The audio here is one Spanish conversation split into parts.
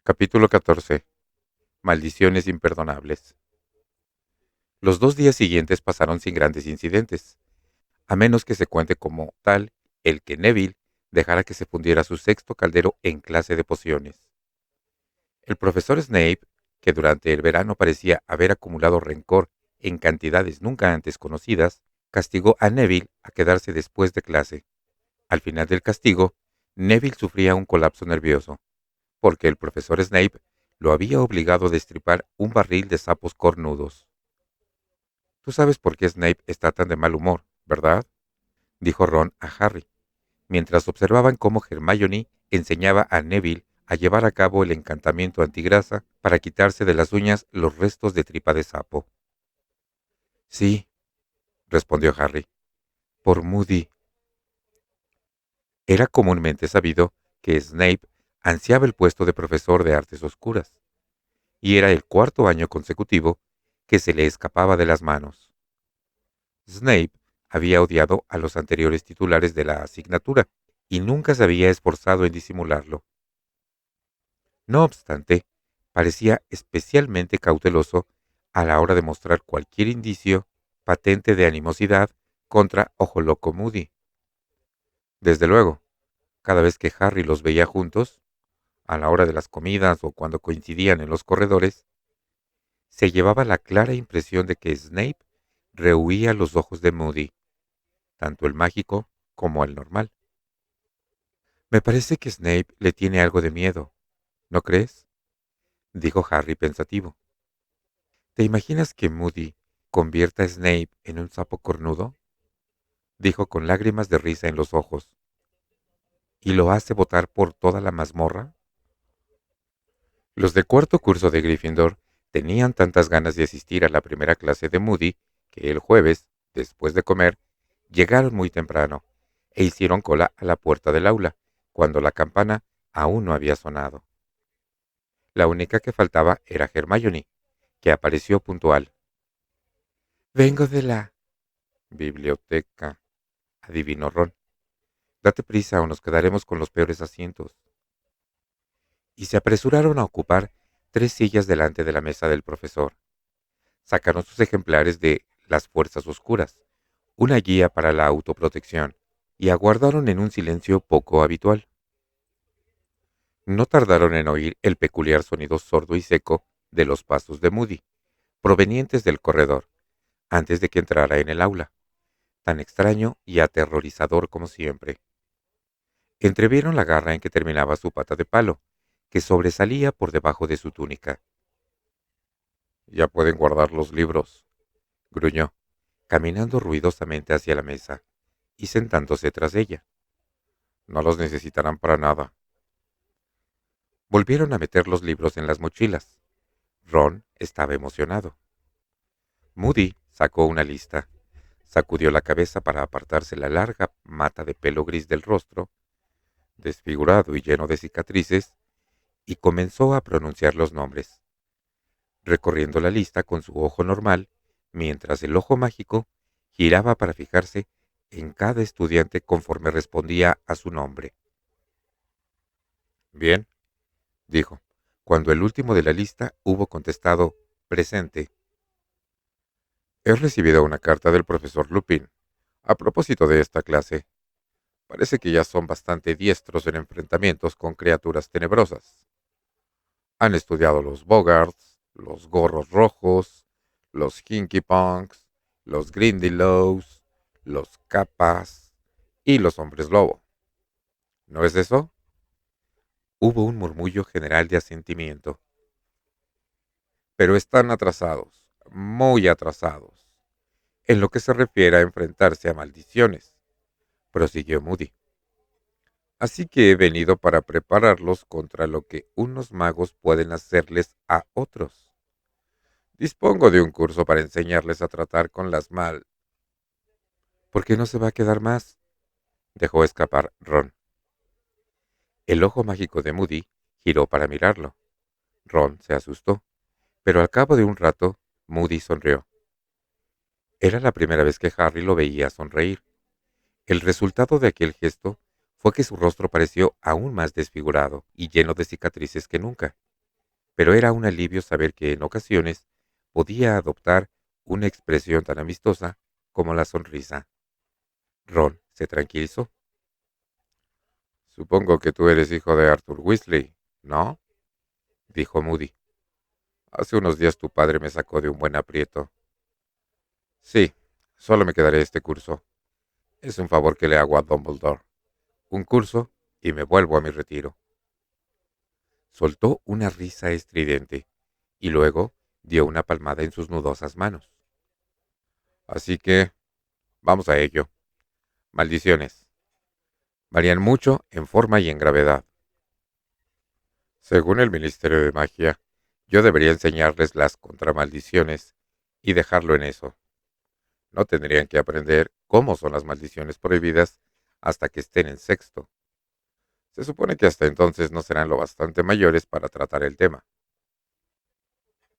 Capítulo 14. Maldiciones imperdonables. Los 2 días siguientes pasaron sin grandes incidentes, a menos que se cuente como tal el que Neville dejara que se fundiera su sexto caldero en clase de pociones. El profesor Snape, que durante el verano parecía haber acumulado rencor en cantidades nunca antes conocidas, castigó a Neville a quedarse después de clase. Al final del castigo, Neville sufría un colapso nervioso, porque el profesor Snape lo había obligado a destripar un barril de sapos cornudos. Tú sabes por qué Snape está tan de mal humor, ¿verdad?, dijo Ron a Harry, mientras observaban cómo Hermione enseñaba a Neville a llevar a cabo el encantamiento antigrasa para quitarse de las uñas los restos de tripa de sapo. Sí, respondió Harry, por Moody. Era comúnmente sabido que Snape ansiaba el puesto de profesor de artes oscuras, y era el 4.º año consecutivo que se le escapaba de las manos. Snape había odiado a los anteriores titulares de la asignatura y nunca se había esforzado en disimularlo. No obstante, parecía especialmente cauteloso a la hora de mostrar cualquier indicio patente de animosidad contra Ojo Loco Moody. Desde luego, cada vez que Harry los veía juntos, a la hora de las comidas o cuando coincidían en los corredores, se llevaba la clara impresión de que Snape rehuía los ojos de Moody, tanto el mágico como el normal. Me parece que Snape le tiene algo de miedo, ¿no crees?, dijo Harry pensativo. ¿Te imaginas que Moody convierta a Snape en un sapo cornudo?, dijo con lágrimas de risa en los ojos. ¿Y lo hace botar por toda la mazmorra? Los de cuarto curso de Gryffindor tenían tantas ganas de asistir a la primera clase de Moody que el jueves, después de comer, llegaron muy temprano e hicieron cola a la puerta del aula, cuando la campana aún no había sonado. La única que faltaba era Hermione, que apareció puntual. «Vengo de la biblioteca», adivinó Ron. «Date prisa o nos quedaremos con los peores asientos». Y se apresuraron a ocupar 3 sillas delante de la mesa del profesor. Sacaron sus ejemplares de Las Fuerzas Oscuras, una guía para la autoprotección, y aguardaron en un silencio poco habitual. No tardaron en oír el peculiar sonido sordo y seco de los pasos de Moody, provenientes del corredor, antes de que entrara en el aula, tan extraño y aterrorizador como siempre. Entrevieron la garra en que terminaba su pata de palo, que sobresalía por debajo de su túnica. «Ya pueden guardar los libros», gruñó, caminando ruidosamente hacia la mesa y sentándose tras ella. «No los necesitarán para nada». Volvieron a meter los libros en las mochilas. Ron estaba emocionado. Moody sacó una lista, sacudió la cabeza para apartarse la larga mata de pelo gris del rostro, desfigurado y lleno de cicatrices, y comenzó a pronunciar los nombres, recorriendo la lista con su ojo normal, mientras el ojo mágico giraba para fijarse en cada estudiante conforme respondía a su nombre. «Bien», dijo, cuando el último de la lista hubo contestado «presente». «He recibido una carta del profesor Lupin a propósito de esta clase. Parece que ya son bastante diestros en enfrentamientos con criaturas tenebrosas. Han estudiado los Boggarts, los Gorros Rojos, los Hinky Punks, los Grindylows, los Capas y los Hombres Lobo. ¿No es eso?». Hubo un murmullo general de asentimiento. «Pero están atrasados, muy atrasados, en lo que se refiere a enfrentarse a maldiciones», prosiguió Moody. «Así que he venido para prepararlos contra lo que unos magos pueden hacerles a otros. Dispongo de un curso para enseñarles a tratar con las mal». «¿Por qué no se va a quedar más?», dejó escapar Ron. El ojo mágico de Moody giró para mirarlo. Ron se asustó, pero al cabo de un rato Moody sonrió. Era la primera vez que Harry lo veía sonreír. El resultado de aquel gesto fue que su rostro pareció aún más desfigurado y lleno de cicatrices que nunca. pero era un alivio saber que en ocasiones podía adoptar una expresión tan amistosa como la sonrisa. Ron se tranquilizó. Supongo que tú eres hijo de Arthur Weasley, ¿no? Dijo Moody. Hace unos días tu padre me sacó de un buen aprieto. Sí, solo me quedaré este curso. Es un favor que le hago a Dumbledore. Un curso y me vuelvo a mi retiro. Soltó una risa estridente y luego dio una palmada en sus nudosas manos. Así que, vamos a ello. Maldiciones. Varían mucho en forma y en gravedad. Según el Ministerio de Magia, yo debería enseñarles las contramaldiciones y dejarlo en eso. No tendrían que aprender cómo son las maldiciones prohibidas hasta que estén en sexto. Se supone que hasta entonces no serán lo bastante mayores para tratar el tema.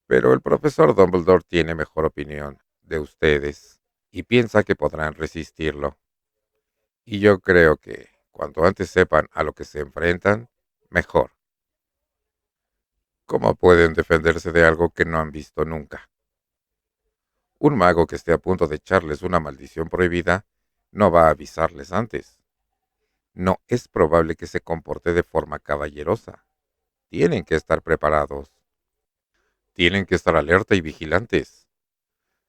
Pero el profesor Dumbledore tiene mejor opinión de ustedes y piensa que podrán resistirlo. Y yo creo que cuanto antes sepan a lo que se enfrentan, mejor. ¿Cómo pueden defenderse de algo que no han visto nunca? Un mago que esté a punto de echarles una maldición prohibida no va a avisarles antes. No es probable que se comporte de forma caballerosa. Tienen que estar preparados. Tienen que estar alerta y vigilantes.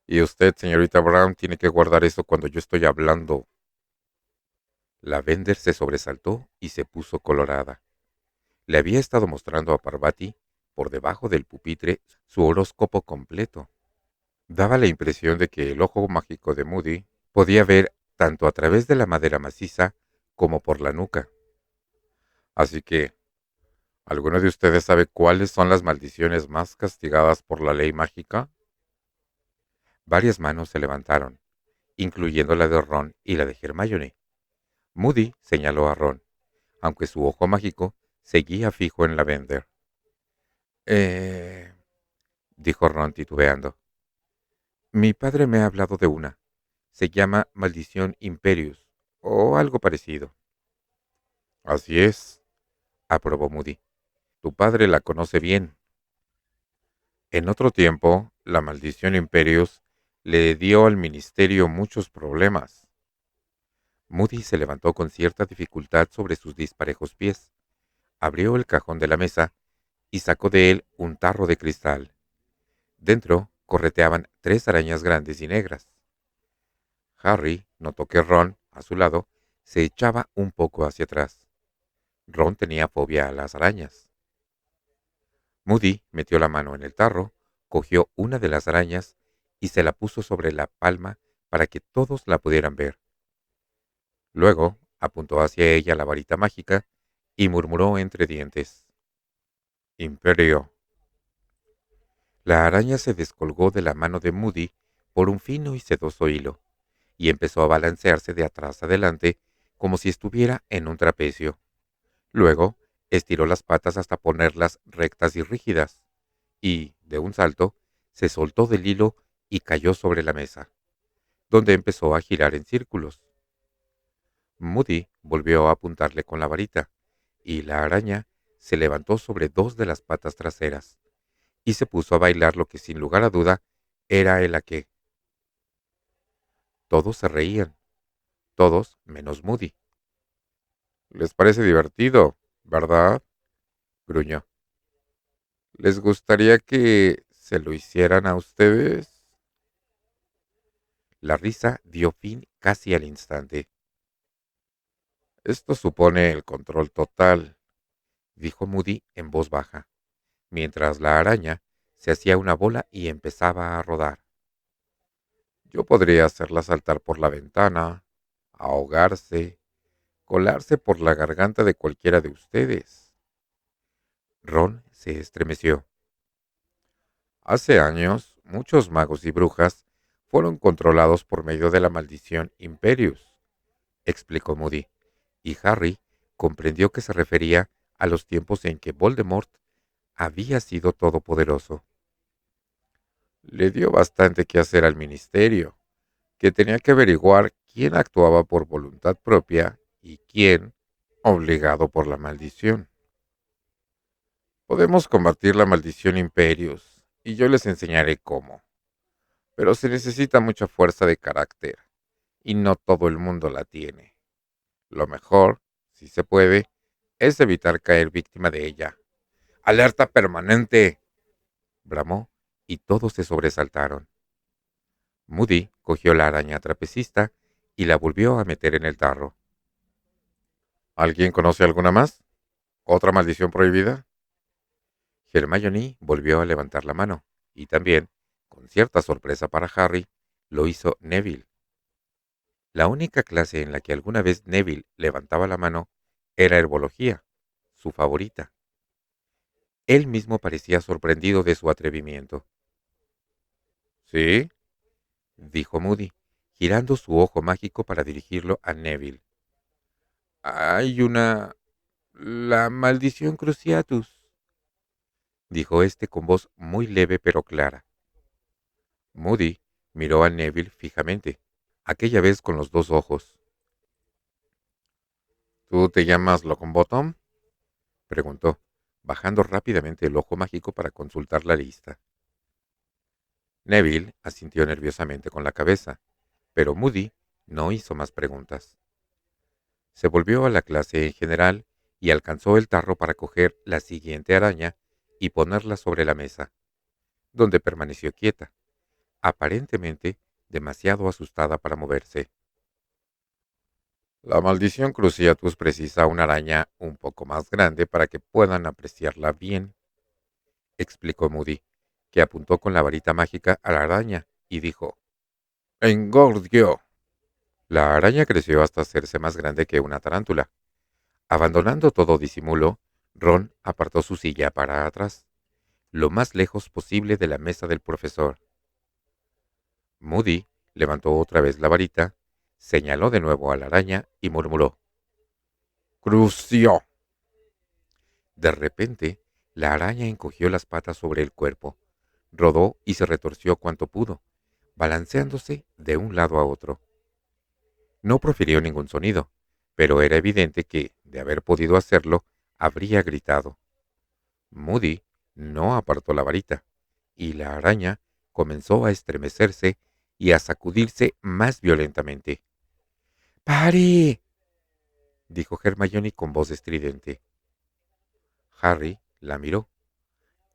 Y usted, señorita Brown, tiene que guardar eso cuando yo estoy hablando. Lavender se sobresaltó y se puso colorada. Le había estado mostrando a Parvati, por debajo del pupitre, su horóscopo completo. Daba la impresión de que el ojo mágico de Moody podía ver tanto a través de la madera maciza como por la nuca. Así que, ¿alguno de ustedes sabe cuáles son las maldiciones más castigadas por la ley mágica? Varias manos se levantaron, incluyendo la de Ron y la de Hermione. Moody señaló a Ron, aunque su ojo mágico seguía fijo en Lavender. Eh, dijo Ron titubeando. Mi padre me ha hablado de una. Se llama Maldición Imperius, o algo parecido. Así es, aprobó Moody. Tu padre la conoce bien. En otro tiempo, la maldición Imperius le dio al ministerio muchos problemas. Moody se levantó con cierta dificultad sobre sus disparejos pies, abrió el cajón de la mesa y sacó de él un tarro de cristal. Dentro correteaban 3 arañas grandes y negras. Harry notó que Ron, a su lado, se echaba un poco hacia atrás. Ron tenía fobia a las arañas. Moody metió la mano en el tarro, cogió una de las arañas y se la puso sobre la palma para que todos la pudieran ver. Luego apuntó hacia ella la varita mágica y murmuró entre dientes: Imperio. La araña se descolgó de la mano de Moody por un fino y sedoso hilo, y empezó a balancearse de atrás adelante como si estuviera en un trapecio. Luego estiró las patas hasta ponerlas rectas y rígidas, y, de un salto, se soltó del hilo y cayó sobre la mesa, donde empezó a girar en círculos. Moody volvió a apuntarle con la varita, y la araña se levantó sobre 2 de las patas traseras, y se puso a bailar lo que sin lugar a duda era el aqué. Todos se reían, todos menos Moody. «Les parece divertido, ¿verdad?», gruñó. «¿Les gustaría que se lo hicieran a ustedes?». La risa dio fin casi al instante. «Esto supone el control total», dijo Moody en voz baja, mientras la araña se hacía una bola y empezaba a rodar. «Yo podría hacerla saltar por la ventana, ahogarse, colarse por la garganta de cualquiera de ustedes». Ron se estremeció. Hace años, muchos magos y brujas fueron controlados por medio de la maldición Imperius, explicó Moody, y Harry comprendió que se refería a los tiempos en que Voldemort había sido todopoderoso. Le dio bastante que hacer al ministerio, que tenía que averiguar quién actuaba por voluntad propia y quién obligado por la maldición. Podemos combatir la maldición Imperius, y yo les enseñaré cómo. Pero se necesita mucha fuerza de carácter, y no todo el mundo la tiene. Lo mejor, si se puede, es evitar caer víctima de ella. ¡Alerta permanente!, bramó, y todos se sobresaltaron. Moody cogió la araña trapecista y la volvió a meter en el tarro. ¿Alguien conoce alguna más? ¿Otra maldición prohibida? Hermione volvió a levantar la mano, y también, con cierta sorpresa para Harry, lo hizo Neville. La única clase en la que alguna vez Neville levantaba la mano era herbología, su favorita. Él mismo parecía sorprendido de su atrevimiento. ¿Sí?, dijo Moody, girando su ojo mágico para dirigirlo a Neville. Hay una... la maldición Cruciatus, dijo este con voz muy leve pero clara. Moody miró a Neville fijamente, aquella vez con los dos ojos. ¿Tú te llamas Locombottom?, preguntó, bajando rápidamente el ojo mágico para consultar la lista. Neville asintió nerviosamente con la cabeza, pero Moody no hizo más preguntas. Se volvió a la clase en general y alcanzó el tarro para coger la siguiente araña y ponerla sobre la mesa, donde permaneció quieta, aparentemente demasiado asustada para moverse. La maldición Cruciatus precisa una araña un poco más grande para que puedan apreciarla bien, explicó Moody, que apuntó con la varita mágica a la araña y dijo: ¡Engordio! La araña creció hasta hacerse más grande que una tarántula. Abandonando todo disimulo, Ron apartó su silla para atrás, lo más lejos posible de la mesa del profesor. Moody levantó otra vez la varita, señaló de nuevo a la araña y murmuró: ¡Crucio! De repente, la araña encogió las patas sobre el cuerpo, rodó y se retorció cuanto pudo, balanceándose de un lado a otro. No profirió ningún sonido, pero era evidente que, de haber podido hacerlo, habría gritado. Moody no apartó la varita, y la araña comenzó a estremecerse y a sacudirse más violentamente. ¡Pare!, dijo Hermione con voz estridente. Harry la miró.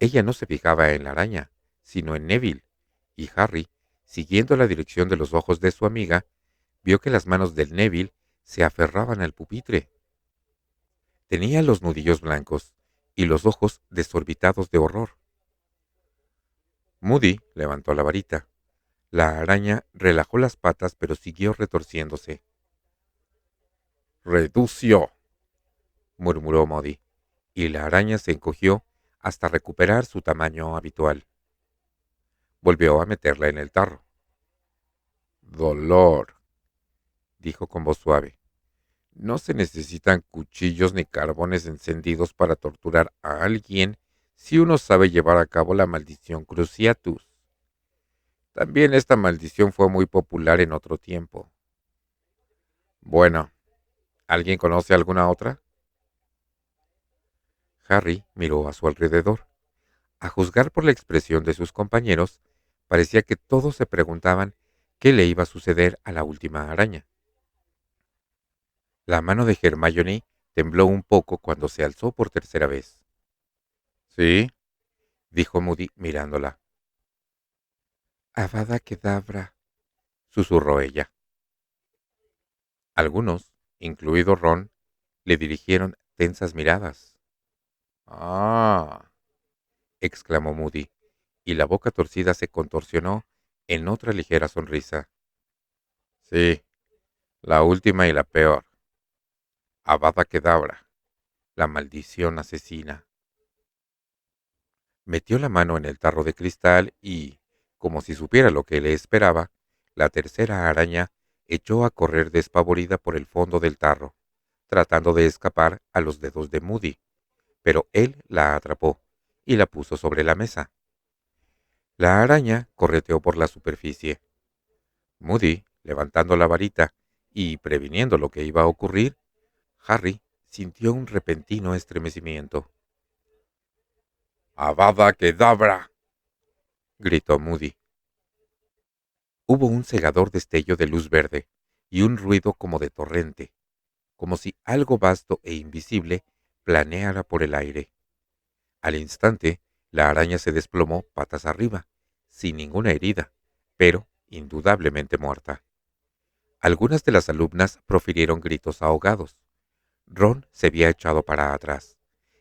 Ella no se fijaba en la araña, sino en Neville, y Harry, siguiendo la dirección de los ojos de su amiga, vio que las manos del Neville se aferraban al pupitre. Tenía los nudillos blancos y los ojos desorbitados de horror. Moody levantó la varita. La araña relajó las patas, pero siguió retorciéndose. «Redució», murmuró Moody, y la araña se encogió hasta recuperar su tamaño habitual. Volvió a meterla en el tarro. «Dolor», dijo con voz suave. «No se necesitan cuchillos ni carbones encendidos para torturar a alguien si uno sabe llevar a cabo la maldición Cruciatus. También esta maldición fue muy popular en otro tiempo. Bueno, ¿alguien conoce alguna otra?» Harry miró a su alrededor. A juzgar por la expresión de sus compañeros, parecía que todos se preguntaban qué le iba a suceder a la última araña. La mano de Hermione tembló un poco cuando se alzó por tercera vez. «¿Sí?», dijo Moody mirándola. «Avada Kedavra», susurró ella. Algunos, incluido Ron, le dirigieron tensas miradas. «Ah», exclamó Moody, y la boca torcida se contorsionó en otra ligera sonrisa. «Sí, la última y la peor. Avada Kedavra, la maldición asesina». Metió la mano en el tarro de cristal y, como si supiera lo que le esperaba, la tercera araña echó a correr despavorida por el fondo del tarro, tratando de escapar a los dedos de Moody, pero él la atrapó y la puso sobre la mesa. La araña correteó por la superficie. Moody, levantando la varita y previniendo lo que iba a ocurrir, Harry sintió un repentino estremecimiento. Avada Kedavra, gritó Moody. Hubo un cegador destello de luz verde y un ruido como de torrente, como si algo vasto e invisible planeara por el aire. Al instante, la araña se desplomó patas arriba, sin ninguna herida, pero indudablemente muerta. Algunas de las alumnas profirieron gritos ahogados. Ron se había echado para atrás,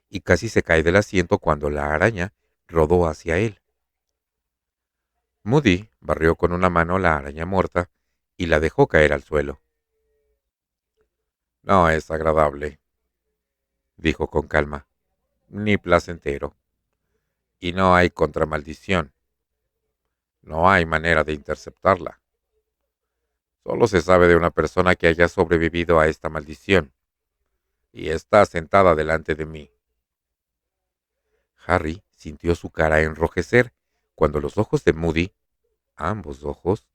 y casi se cae del asiento cuando la araña rodó hacia él. Moody barrió con una mano la araña muerta y la dejó caer al suelo. No es agradable, dijo con calma, ni placentero. Y no hay contramaldición. No hay manera de interceptarla. Solo se sabe de una persona que haya sobrevivido a esta maldición, y está sentada delante de mí. Harry sintió su cara enrojecer cuando los ojos de Moody, ambos ojos,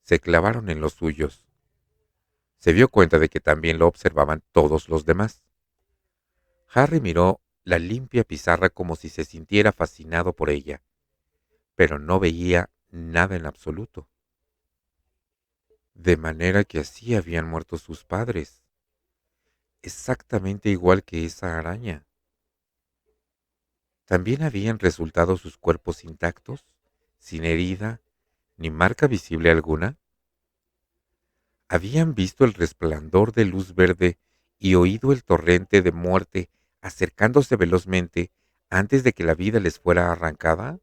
se clavaron en los suyos. Se dio cuenta de que también lo observaban todos los demás. Harry miró la limpia pizarra como si se sintiera fascinado por ella, pero no veía nada en absoluto. De manera que así habían muerto sus padres, exactamente igual que esa araña. ¿También habían resultado sus cuerpos intactos, sin herida, ni marca visible alguna? ¿Habían visto el resplandor de luz verde y oído el torrente de muerte acercándose velozmente antes de que la vida les fuera arrancada?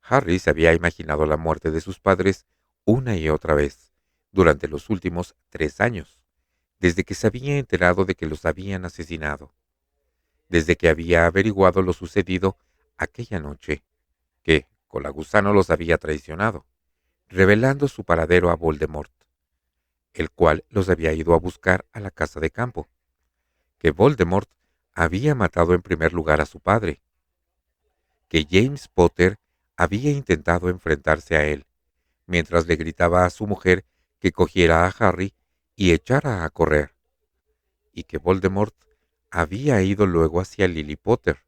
Harry se había imaginado la muerte de sus padres una y otra vez, durante los últimos 3 años, desde que se había enterado de que los habían asesinado, desde que había averiguado lo sucedido aquella noche, que Colagusano los había traicionado, revelando su paradero a Voldemort, el cual los había ido a buscar a la casa de campo, que Voldemort había matado en primer lugar a su padre, que James Potter había intentado enfrentarse a él, mientras le gritaba a su mujer que cogiera a Harry y echara a correr, y que Voldemort había ido luego hacia Lily Potter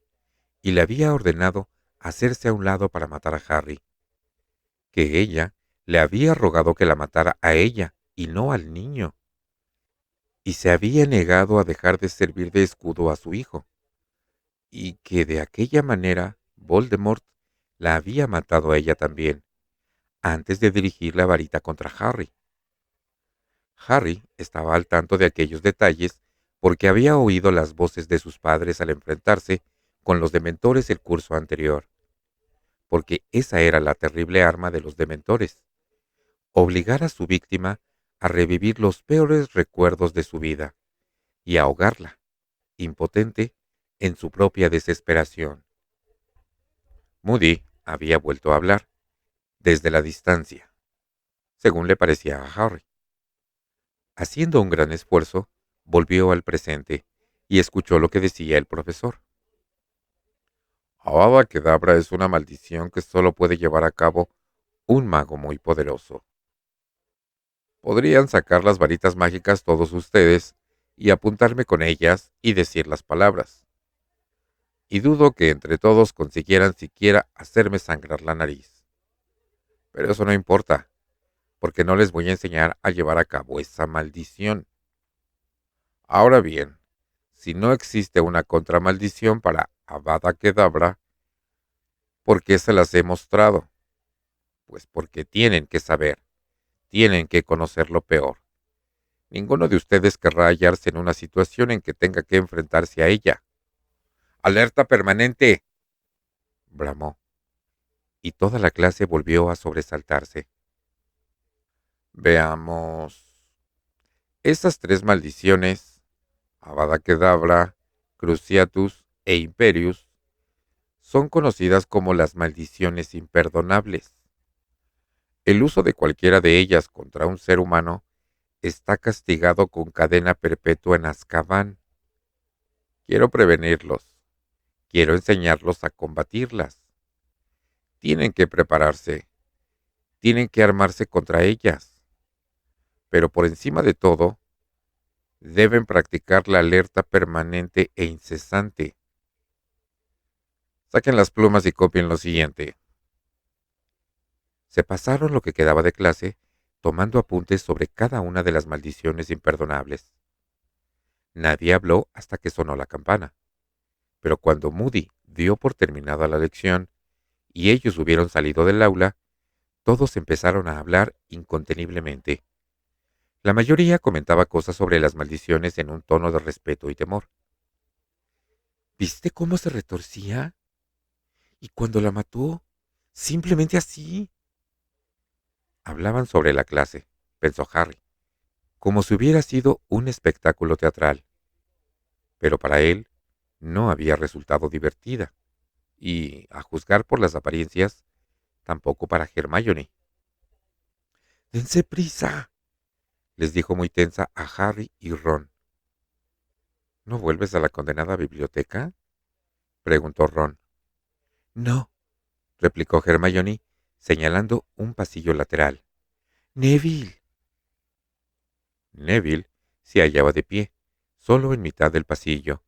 y le había ordenado hacerse a un lado para matar a Harry, que ella le había rogado que la matara a ella y no al niño, y se había negado a dejar de servir de escudo a su hijo, y que de aquella manera Voldemort la había matado a ella también, antes de dirigir la varita contra Harry. Harry estaba al tanto de aquellos detalles porque había oído las voces de sus padres al enfrentarse con los dementores el curso anterior, porque esa era la terrible arma de los dementores, obligar a su víctima a revivir los peores recuerdos de su vida y ahogarla, impotente, en su propia desesperación. Moody había vuelto a hablar, desde la distancia, según le parecía a Harry. Haciendo un gran esfuerzo, volvió al presente y escuchó lo que decía el profesor. Avada Kedavra es una maldición que solo puede llevar a cabo un mago muy poderoso. Podrían sacar las varitas mágicas todos ustedes y apuntarme con ellas y decir las palabras. Y dudo que entre todos consiguieran siquiera hacerme sangrar la nariz. Pero eso no importa, porque no les voy a enseñar a llevar a cabo esa maldición. Ahora bien, si no existe una contramaldición para Avada Kedavra, ¿por qué se las he mostrado? Pues porque tienen que saber, tienen que conocer lo peor. Ninguno de ustedes querrá hallarse en una situación en que tenga que enfrentarse a ella. ¡Alerta permanente!, bramó, y toda la clase volvió a sobresaltarse. Veamos. Esas 3 maldiciones, Avada Kedavra, Cruciatus e Imperius, son conocidas como las maldiciones imperdonables. El uso de cualquiera de ellas contra un ser humano está castigado con cadena perpetua en Azkaban. Quiero prevenirlos. Quiero enseñarlos a combatirlas. Tienen que prepararse. Tienen que armarse contra ellas. Pero por encima de todo, deben practicar la alerta permanente e incesante. Saquen las plumas y copien lo siguiente. Se pasaron lo que quedaba de clase, tomando apuntes sobre cada una de las maldiciones imperdonables. Nadie habló hasta que sonó la campana, pero cuando Moody dio por terminada la lección y ellos hubieron salido del aula, todos empezaron a hablar inconteniblemente. La mayoría comentaba cosas sobre las maldiciones en un tono de respeto y temor. ¿Viste cómo se retorcía? ¿Y cuando la mató? Simplemente así. Hablaban sobre la clase, pensó Harry, como si hubiera sido un espectáculo teatral. Pero para él no había resultado divertida, y, a juzgar por las apariencias, tampoco para Hermione. «¡Dense prisa!», les dijo muy tensa a Harry y Ron. «¿No vuelves a la condenada biblioteca?», preguntó Ron. «No», replicó Hermione, señalando un pasillo lateral. «Neville». Neville se hallaba de pie, solo en mitad del pasillo,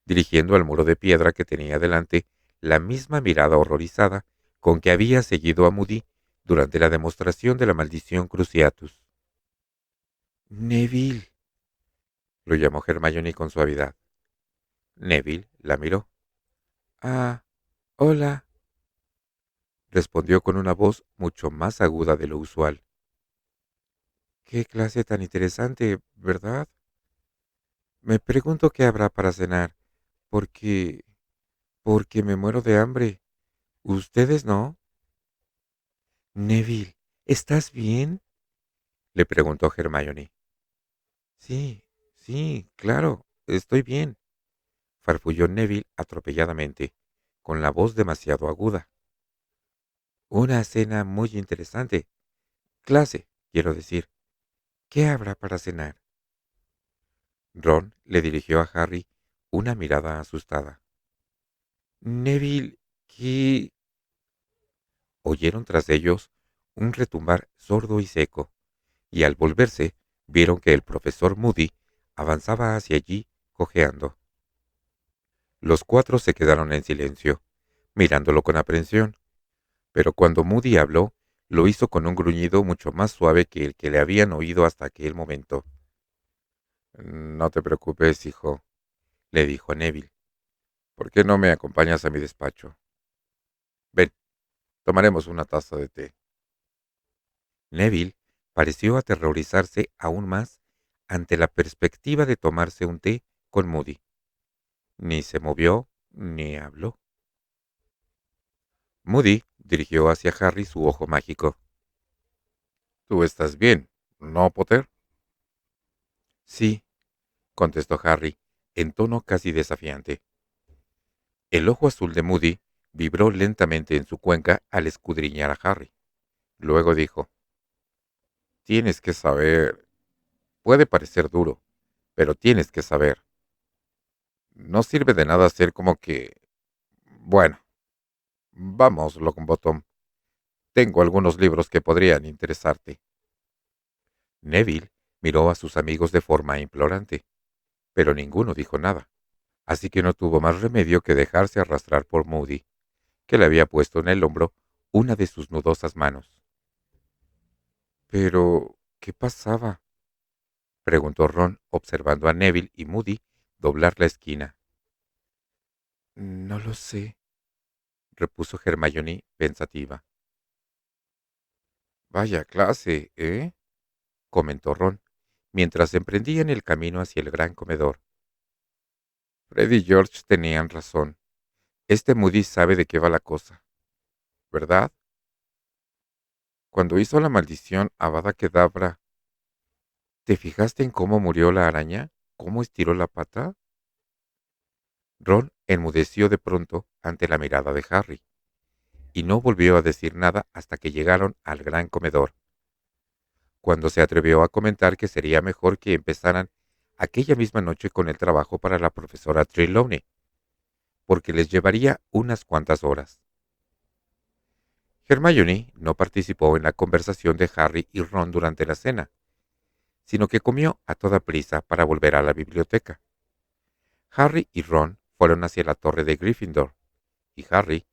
dirigiendo al muro de piedra que tenía delante la misma mirada horrorizada con que había seguido a Moody durante la demostración de la maldición Cruciatus. «Neville», lo llamó Hermione con suavidad. Neville la miró. «Ah, hola», respondió con una voz mucho más aguda de lo usual. «Qué clase tan interesante, ¿verdad? Me pregunto qué habrá para cenar, porque me muero de hambre. ¿Ustedes no?» «Neville, ¿estás bien?», le preguntó Hermione. «Sí, sí, claro, estoy bien», farfulló Neville atropelladamente, con la voz demasiado aguda. «Una cena muy interesante. Clase, quiero decir. ¿Qué habrá para cenar?». Ron le dirigió a Harry una mirada asustada. «Neville, ¿qué...?». Oyeron tras ellos un retumbar sordo y seco, y al volverse vieron que el profesor Moody avanzaba hacia allí cojeando. Los cuatro se quedaron en silencio, mirándolo con aprensión, pero cuando Moody habló, lo hizo con un gruñido mucho más suave que el que le habían oído hasta aquel momento. «No te preocupes, hijo», le dijo a Neville. «¿Por qué no me acompañas a mi despacho? Ven, tomaremos una taza de té». Neville pareció aterrorizarse aún más ante la perspectiva de tomarse un té con Moody. Ni se movió ni habló. Moody dirigió hacia Harry su ojo mágico. «Tú estás bien, ¿no, Potter?». «Sí», contestó Harry, en tono casi desafiante. El ojo azul de Moody vibró lentamente en su cuenca al escudriñar a Harry. Luego dijo: «Tienes que saber. Puede parecer duro, pero tienes que saber. No sirve de nada hacer como que... Bueno, vamos, Longbottom. Tengo algunos libros que podrían interesarte». Neville miró a sus amigos de forma implorante, pero ninguno dijo nada, así que no tuvo más remedio que dejarse arrastrar por Moody, que le había puesto en el hombro una de sus nudosas manos. «Pero, ¿qué pasaba?», preguntó Ron, observando a Neville y Moody doblar la esquina. «No lo sé», repuso Hermione pensativa. «Vaya clase, ¿eh?», comentó Ron, mientras emprendían el camino hacia el gran comedor. «Fred y George tenían razón. Este Moody sabe de qué va la cosa, ¿verdad? Cuando hizo la maldición Avada Kedavra, ¿te fijaste en cómo murió la araña? ¿Cómo estiró la pata?». Ron enmudeció de pronto ante la mirada de Harry, y no volvió a decir nada hasta que llegaron al gran comedor, cuando se atrevió a comentar que sería mejor que empezaran aquella misma noche con el trabajo para la profesora Trelawney, porque les llevaría unas cuantas horas. Hermione no participó en la conversación de Harry y Ron durante la cena, sino que comió a toda prisa para volver a la biblioteca. Harry y Ron fueron hacia la torre de Gryffindor, y Harry,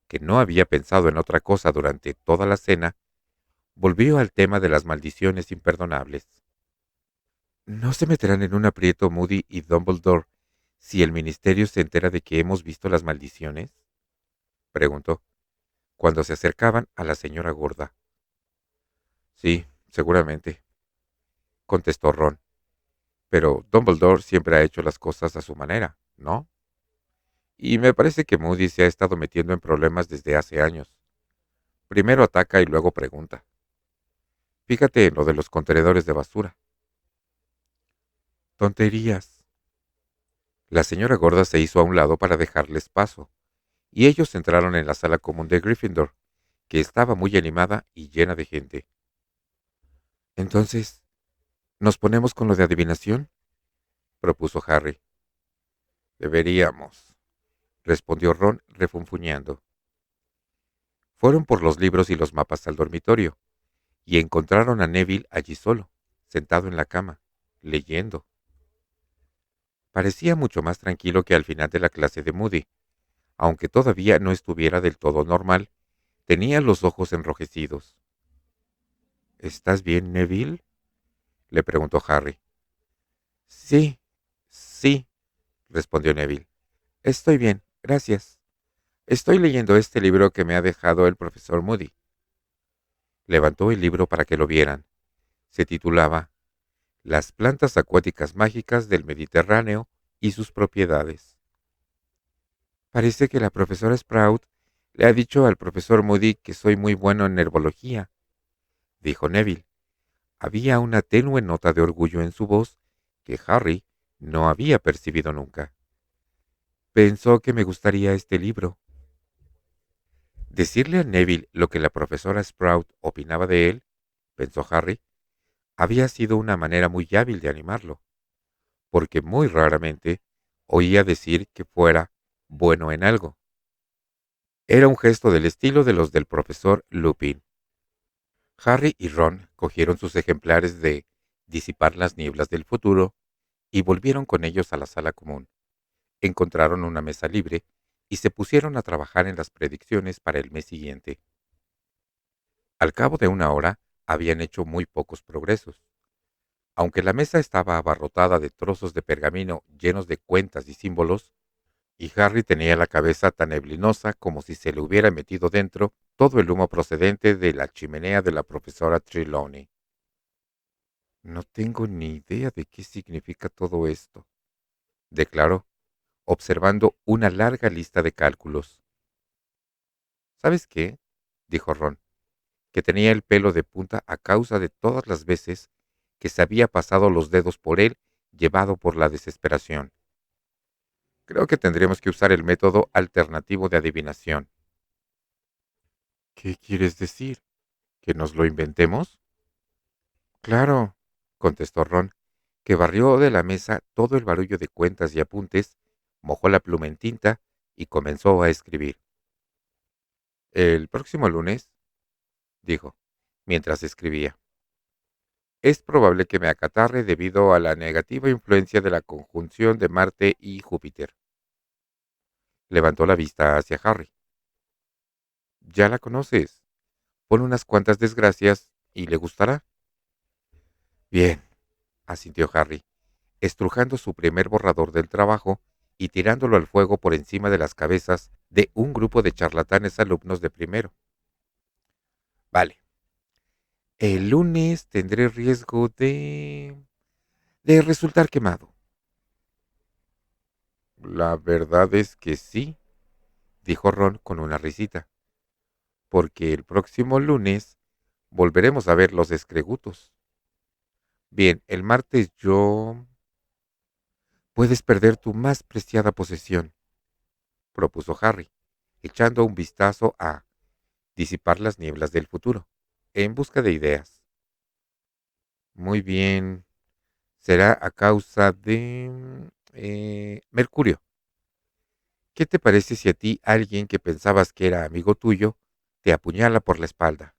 que no había pensado en otra cosa durante toda la cena, volvió al tema de las maldiciones imperdonables. ¿No se meterán en un aprieto Moody y Dumbledore si el ministerio se entera de que hemos visto las maldiciones? Preguntó, cuando se acercaban a la señora gorda. Sí, seguramente, contestó Ron. Pero Dumbledore siempre ha hecho las cosas a su manera, ¿no? Y me parece que Moody se ha estado metiendo en problemas desde hace años. Primero ataca y luego pregunta. Fíjate en lo de los contenedores de basura. Tonterías. La señora gorda se hizo a un lado para dejarles paso, y ellos entraron en la sala común de Gryffindor, que estaba muy animada y llena de gente. Entonces, ¿nos ponemos con lo de adivinación?, propuso Harry. Deberíamos, respondió Ron refunfuñando. Fueron por los libros y los mapas al dormitorio, y encontraron a Neville allí solo, sentado en la cama, leyendo. Parecía mucho más tranquilo que al final de la clase de Moody. Aunque todavía no estuviera del todo normal, tenía los ojos enrojecidos. ¿Estás bien, Neville?, le preguntó Harry. Sí, sí, respondió Neville. Estoy bien, gracias. Estoy leyendo este libro que me ha dejado el profesor Moody. Levantó el libro para que lo vieran. Se titulaba Las plantas acuáticas mágicas del Mediterráneo y sus propiedades. Parece que la profesora Sprout le ha dicho al profesor Moody que soy muy bueno en herbología, dijo Neville. Había una tenue nota de orgullo en su voz que Harry no había percibido nunca. Pensó que me gustaría este libro. Decirle a Neville lo que la profesora Sprout opinaba de él, pensó Harry, había sido una manera muy hábil de animarlo, porque muy raramente oía decir que fuera bueno en algo. Era un gesto del estilo de los del profesor Lupin. Harry y Ron cogieron sus ejemplares de Disipar las nieblas del futuro y volvieron con ellos a la sala común. Encontraron una mesa libre y se pusieron a trabajar en las predicciones para el mes siguiente. Al cabo de una hora habían hecho muy pocos progresos. Aunque la mesa estaba abarrotada de trozos de pergamino llenos de cuentas y símbolos, y Harry tenía la cabeza tan neblinosa como si se le hubiera metido dentro todo el humo procedente de la chimenea de la profesora Trelawney. No tengo ni idea de qué significa todo esto, declaró, observando una larga lista de cálculos. ¿Sabes qué?, dijo Ron, que tenía el pelo de punta a causa de todas las veces que se había pasado los dedos por él, llevado por la desesperación. Creo que tendremos que usar el método alternativo de adivinación. ¿Qué quieres decir? ¿Que nos lo inventemos? Claro, contestó Ron, que barrió de la mesa todo el barullo de cuentas y apuntes, mojó la pluma en tinta y comenzó a escribir. El próximo lunes, dijo, mientras escribía. Es probable que me acatarre debido a la negativa influencia de la conjunción de Marte y Júpiter. Levantó la vista hacia Harry. Ya la conoces. Pon unas cuantas desgracias y le gustará. Bien, asintió Harry, estrujando su primer borrador del trabajo y tirándolo al fuego por encima de las cabezas de un grupo de charlatanes alumnos de primero. Vale. El lunes tendré riesgo de resultar quemado. La verdad es que sí, dijo Ron con una risita, porque el próximo lunes volveremos a ver los escregutos. Bien, el martes yo... Puedes perder tu más preciada posesión, propuso Harry, echando un vistazo a Disipar las nieblas del futuro, en busca de ideas. Muy bien, será a causa de... Mercurio. ¿Qué te parece si a ti alguien que pensabas que era amigo tuyo te apuñala por la espalda?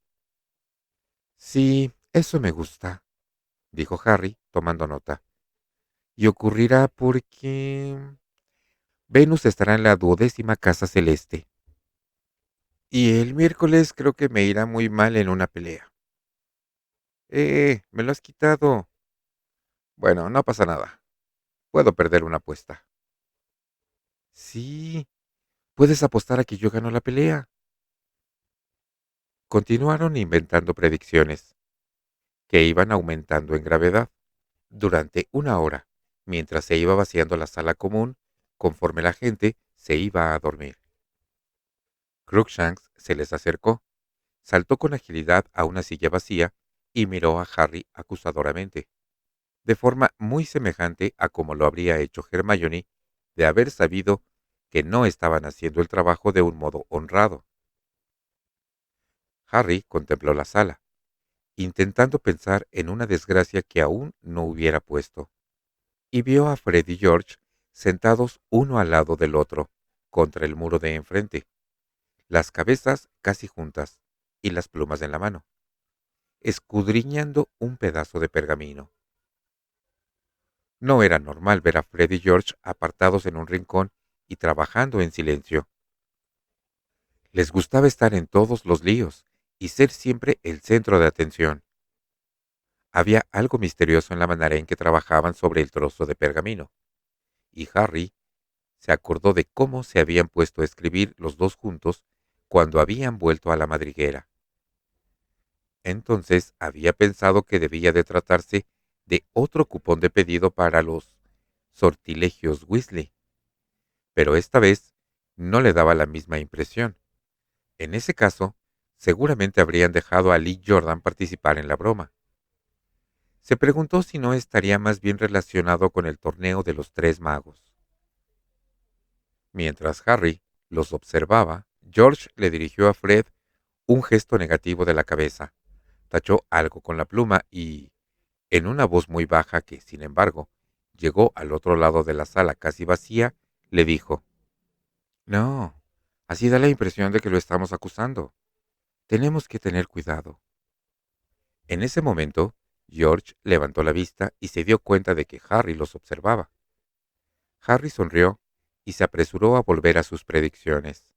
Sí, eso me gusta, dijo Harry, tomando nota. Y ocurrirá porque Venus estará en la 12ª casa celeste. Y el miércoles creo que me irá muy mal en una pelea. Me lo has quitado. Bueno, no pasa nada. Puedo perder una apuesta. Sí, puedes apostar a que yo gano la pelea. Continuaron inventando predicciones, que iban aumentando en gravedad durante una hora, mientras se iba vaciando la sala común, conforme la gente se iba a dormir. Crookshanks se les acercó, saltó con agilidad a una silla vacía y miró a Harry acusadoramente, de forma muy semejante a como lo habría hecho Hermione de haber sabido que no estaban haciendo el trabajo de un modo honrado. Harry contempló la sala, intentando pensar en una desgracia que aún no hubiera puesto, y vio a Fred y George sentados uno al lado del otro, contra el muro de enfrente, las cabezas casi juntas y las plumas en la mano, escudriñando un pedazo de pergamino. No era normal ver a Fred y George apartados en un rincón y trabajando en silencio. Les gustaba estar en todos los líos y ser siempre el centro de atención. Había algo misterioso en la manera en que trabajaban sobre el trozo de pergamino, y Harry se acordó de cómo se habían puesto a escribir los dos juntos cuando habían vuelto a la madriguera. Entonces había pensado que debía de tratarse de otro cupón de pedido para los sortilegios Weasley, pero esta vez no le daba la misma impresión. En ese caso, seguramente habrían dejado a Lee Jordan participar en la broma. Se preguntó si no estaría más bien relacionado con el torneo de los tres magos. Mientras Harry los observaba, George le dirigió a Fred un gesto negativo de la cabeza, tachó algo con la pluma y, en una voz muy baja que, sin embargo, llegó al otro lado de la sala casi vacía, le dijo: No, así da la impresión de que lo estamos acusando. Tenemos que tener cuidado. En ese momento, George levantó la vista y se dio cuenta de que Harry los observaba. Harry sonrió y se apresuró a volver a sus predicciones.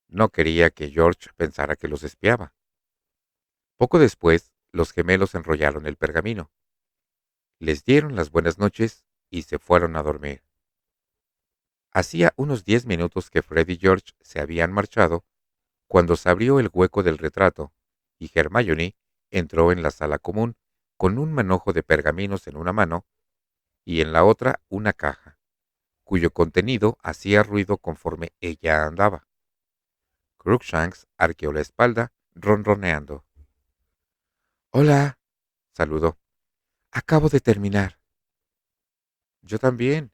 No quería que George pensara que los espiaba. Poco después, los gemelos enrollaron el pergamino, les dieron las buenas noches y se fueron a dormir. Hacía unos 10 minutos que Fred y George se habían marchado cuando se abrió el hueco del retrato y Hermione entró en la sala común con un manojo de pergaminos en una mano y en la otra una caja, cuyo contenido hacía ruido conforme ella andaba. Crookshanks arqueó la espalda, ronroneando. «Hola», saludó. «Acabo de terminar». «Yo también»,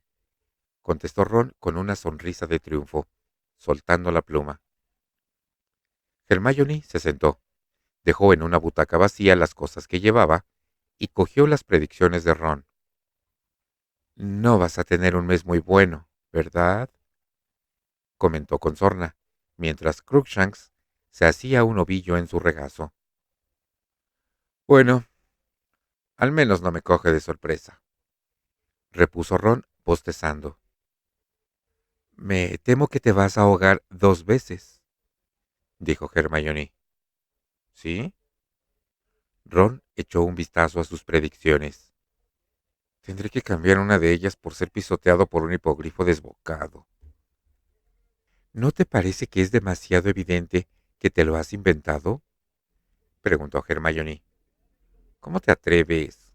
contestó Ron con una sonrisa de triunfo, soltando la pluma. Hermione se sentó, dejó en una butaca vacía las cosas que llevaba y cogió las predicciones de Ron. «No vas a tener un mes muy bueno, ¿verdad?», comentó con sorna, mientras Crookshanks se hacía un ovillo en su regazo. «Bueno, al menos no me coge de sorpresa», repuso Ron bostezando. «Me temo que te vas a ahogar 2 veces», dijo Hermione. «¿Sí?». Ron echó un vistazo a sus predicciones. «Tendré que cambiar una de ellas por ser pisoteado por un hipogrifo desbocado». «¿No te parece que es demasiado evidente que te lo has inventado?», preguntó Hermione. «¿Cómo te atreves?»,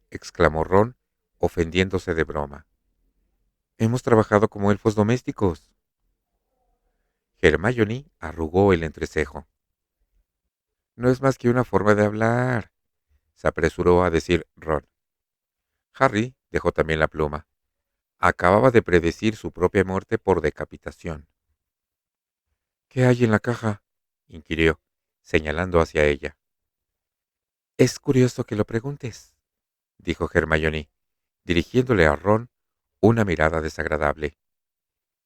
exclamó Ron, ofendiéndose de broma. «Hemos trabajado como elfos domésticos». Hermione arrugó el entrecejo. «No es más que una forma de hablar», se apresuró a decir Ron. Harry dejó también la pluma. Acababa de predecir su propia muerte por decapitación. «¿Qué hay en la caja?», inquirió, señalando hacia ella. «Es curioso que lo preguntes», dijo Hermione, dirigiéndole a Ron una mirada desagradable.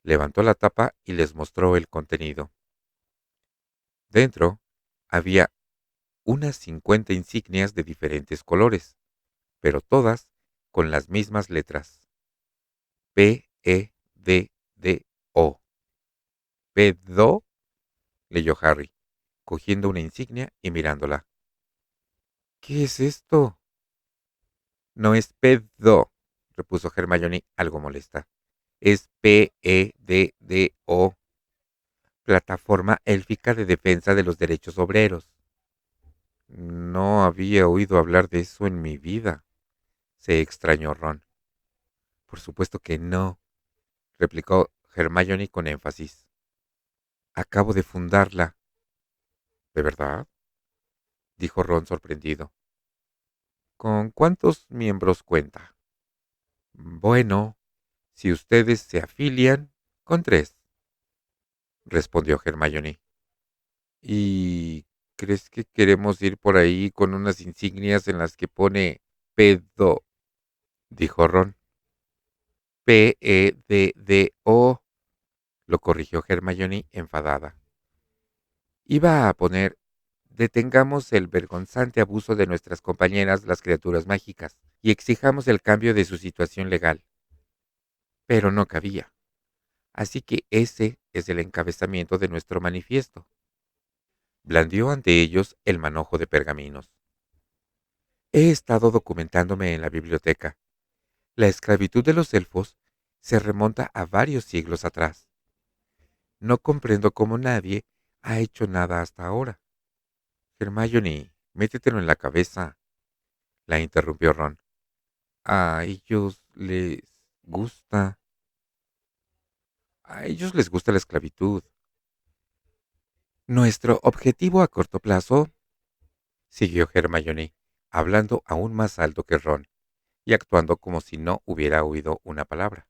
Levantó la tapa y les mostró el contenido. Dentro había unas 50 insignias de diferentes colores, pero todas con las mismas letras. P-E-D-D-O. ¿Pedo? leyó Harry, cogiendo una insignia y mirándola. ¿Qué es esto? No es pedo, repuso Hermione algo molesta. Es PEDDO, Plataforma Élfica de Defensa de los Derechos Obreros. No había oído hablar de eso en mi vida, se extrañó Ron. Por supuesto que no, replicó Hermione con énfasis. Acabo de fundarla. ¿De verdad? Dijo Ron sorprendido. ¿Con cuántos miembros cuenta? Bueno, si ustedes se afilian, con 3, respondió Hermione. ¿Y crees que queremos ir por ahí con unas insignias en las que pone pedo? Dijo Ron. PEDDO, lo corrigió Hermione enfadada. Iba a poner detengamos el vergonzante abuso de nuestras compañeras las criaturas mágicas y exijamos el cambio de su situación legal. Pero no cabía. Así que ese es el encabezamiento de nuestro manifiesto. Blandió ante ellos el manojo de pergaminos. He estado documentándome en la biblioteca. La esclavitud de los elfos se remonta a varios siglos atrás. No comprendo cómo nadie ha hecho nada hasta ahora. Hermione, métetelo en la cabeza, la interrumpió Ron. A ellos les gusta. A ellos les gusta la esclavitud. Nuestro objetivo a corto plazo, siguió Hermione, hablando aún más alto que Ron y actuando como si no hubiera oído una palabra,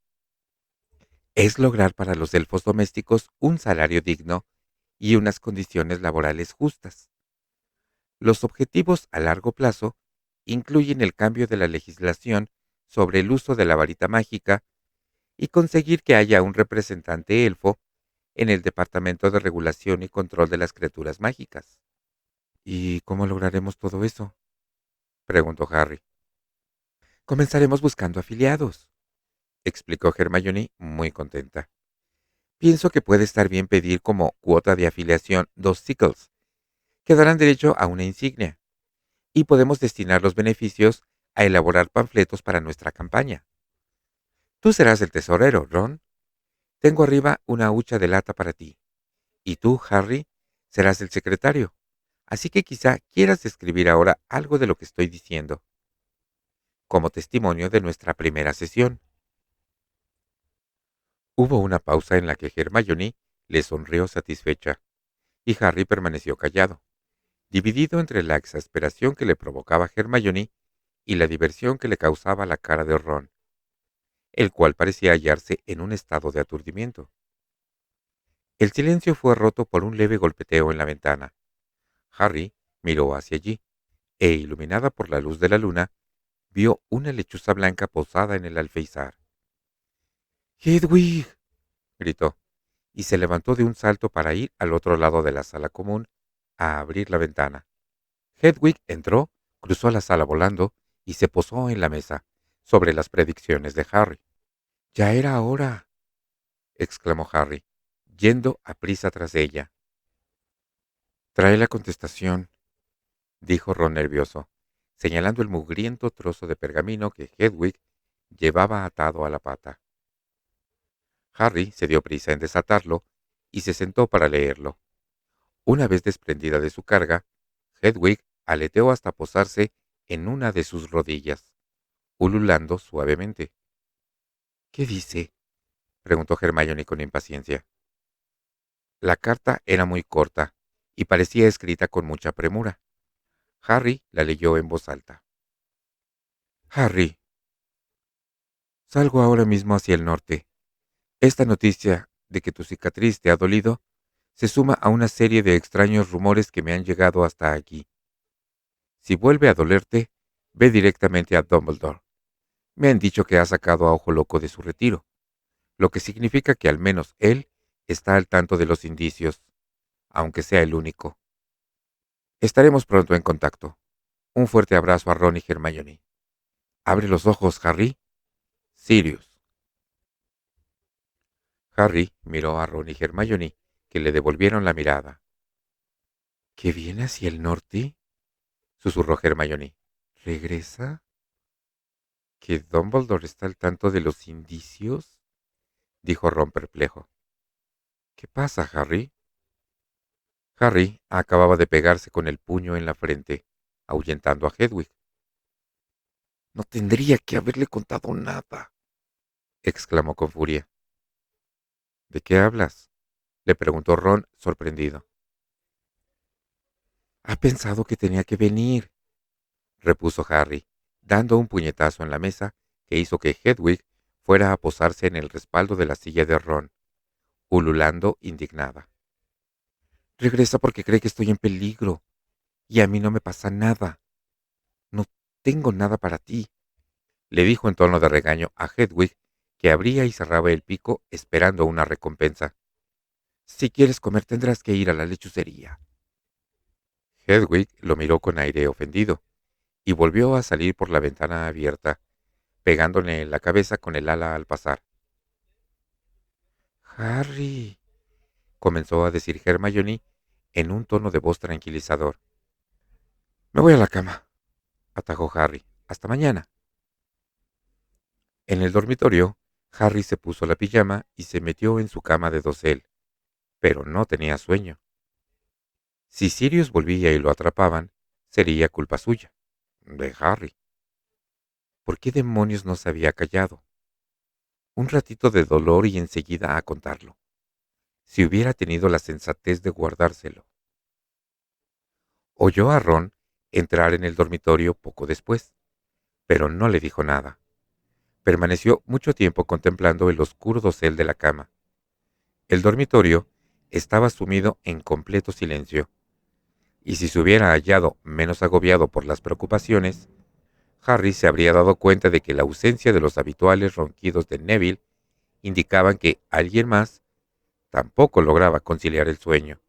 es lograr para los elfos domésticos un salario digno y unas condiciones laborales justas. Los objetivos a largo plazo incluyen el cambio de la legislación sobre el uso de la varita mágica y conseguir que haya un representante elfo en el Departamento de Regulación y Control de las Criaturas Mágicas. ¿Y cómo lograremos todo eso?, preguntó Harry. Comenzaremos buscando afiliados, explicó Hermione muy contenta. Pienso que puede estar bien pedir como cuota de afiliación 2 sickles, que darán derecho a una insignia, y podemos destinar los beneficios a elaborar panfletos para nuestra campaña. Tú serás el tesorero, Ron. Tengo arriba una hucha de lata para ti. Y tú, Harry, serás el secretario. Así que quizá quieras escribir ahora algo de lo que estoy diciendo, como testimonio de nuestra primera sesión. Hubo una pausa en la que Hermione le sonrió satisfecha, y Harry permaneció callado, dividido entre la exasperación que le provocaba Hermione y la diversión que le causaba la cara de Ron, el cual parecía hallarse en un estado de aturdimiento. El silencio fue roto por un leve golpeteo en la ventana. Harry miró hacia allí, e iluminada por la luz de la luna, vio una lechuza blanca posada en el alféizar. ¡Hedwig!, gritó, y se levantó de un salto para ir al otro lado de la sala común a abrir la ventana. Hedwig entró, cruzó la sala volando y se posó en la mesa, sobre las predicciones de Harry. «Ya era hora», exclamó Harry, yendo a prisa tras ella. «Trae la contestación», dijo Ron nervioso, señalando el mugriento trozo de pergamino que Hedwig llevaba atado a la pata. Harry se dio prisa en desatarlo y se sentó para leerlo. Una vez desprendida de su carga, Hedwig aleteó hasta posarse en una de sus rodillas, ululando suavemente. «¿Qué dice?», preguntó Hermione con impaciencia. La carta era muy corta y parecía escrita con mucha premura. Harry la leyó en voz alta. «Harry, salgo ahora mismo hacia el norte. Esta noticia de que tu cicatriz te ha dolido se suma a una serie de extraños rumores que me han llegado hasta aquí. Si vuelve a dolerte, ve directamente a Dumbledore. Me han dicho que ha sacado a Ojo Loco de su retiro, lo que significa que al menos él está al tanto de los indicios, aunque sea el único. Estaremos pronto en contacto. Un fuerte abrazo a Ron y Hermione. Abre los ojos, Harry. Sirius. Harry miró a Ron y Hermione, que le devolvieron la mirada. ¿Que viene hacia el norte? Susurró Hermione. ¿Regresa? ¿Que Dumbledore está al tanto de los indicios? Dijo Ron perplejo. ¿Qué pasa, Harry? Harry acababa de pegarse con el puño en la frente, ahuyentando a Hedwig. No tendría que haberle contado nada, exclamó con furia. ¿De qué hablas? Le preguntó Ron, sorprendido. Ha pensado que tenía que venir, repuso Harry, dando un puñetazo en la mesa que hizo que Hedwig fuera a posarse en el respaldo de la silla de Ron, ululando indignada. Regresa porque cree que estoy en peligro, y a mí no me pasa nada. No tengo nada para ti, le dijo en tono de regaño a Hedwig, que abría y cerraba el pico esperando una recompensa. Si quieres comer tendrás que ir a la lechucería. Hedwig lo miró con aire ofendido y volvió a salir por la ventana abierta, pegándole en la cabeza con el ala al pasar. Harry, comenzó a decir Hermione en un tono de voz tranquilizador. Me voy a la cama, atajó Harry. Hasta mañana. En el dormitorio, Harry se puso la pijama y se metió en su cama de dosel, pero no tenía sueño. Si Sirius volvía y lo atrapaban, sería culpa suya, de Harry. ¿Por qué demonios no se había callado? Un ratito de dolor y enseguida a contarlo. Si hubiera tenido la sensatez de guardárselo. Oyó a Ron entrar en el dormitorio poco después, pero no le dijo nada. Permaneció mucho tiempo contemplando el oscuro dosel de la cama. El dormitorio estaba sumido en completo silencio, y si se hubiera hallado menos agobiado por las preocupaciones, Harry se habría dado cuenta de que la ausencia de los habituales ronquidos de Neville indicaban que alguien más tampoco lograba conciliar el sueño.